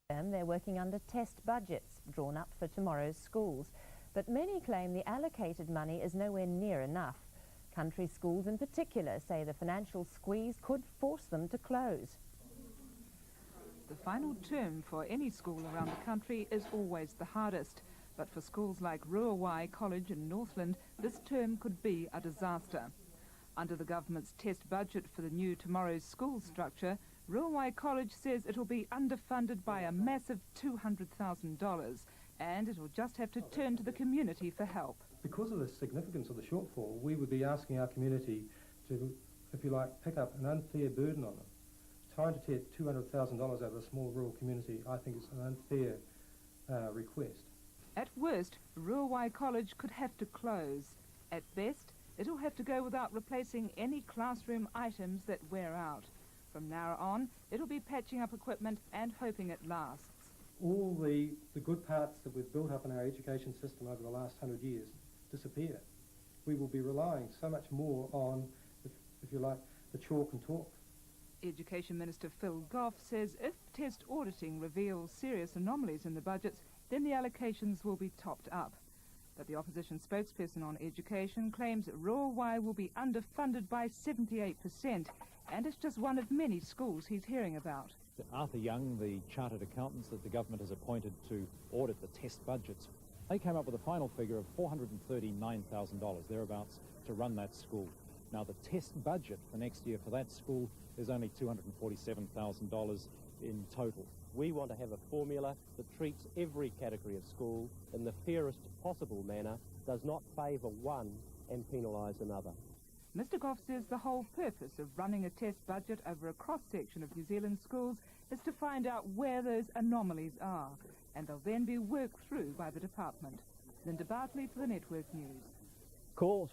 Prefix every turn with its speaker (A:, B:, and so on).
A: They're working under test budgets drawn up for tomorrow's schools, but many claim the allocated money is nowhere near enough. Country schools in particular say the financial squeeze could force them to close.
B: The final term for any school around the country is always the hardest, but for schools like Ruawai College in Northland, this term could be a disaster. Under the government's test budget for the new tomorrow's school structure, Ruawai College says it will be underfunded by a massive $200,000 and it will just have to turn to the community for help.
C: Because of the significance of the shortfall, we would be asking our community to, if you like, pick up an unfair burden on them. Trying to take $200,000 out of a small rural community, I think, is an unfair request.
B: At worst, Ruawai College could have to close. At best, it'll have to go without replacing any classroom items that wear out. From now on, it'll be patching up equipment and hoping it lasts.
C: All the good parts that we've built up in our education system over the last 100 years disappear. We will be relying so much more on, if you like, the chalk and talk.
B: Education Minister Phil Goff says if test auditing reveals serious anomalies in the budgets, then the allocations will be topped up. But the opposition spokesperson on education claims Ruawai will be underfunded by 78%, and it's just one of many schools he's hearing about.
D: Arthur Young, the chartered accountants that the government has appointed to audit the test budgets, they came up with a final figure of $439,000, thereabouts, to run that school. Now, the test budget for next year for that school is only $247,000 in total.
E: We want to have a formula that treats every category of school in the fairest possible manner, does not favour one and penalise another.
B: Mr Goff says the whole purpose of running a test budget over a cross-section of New Zealand schools is to find out where those anomalies are, and they'll then be worked through by the department. Linda Bartley for the Network News.
E: Calls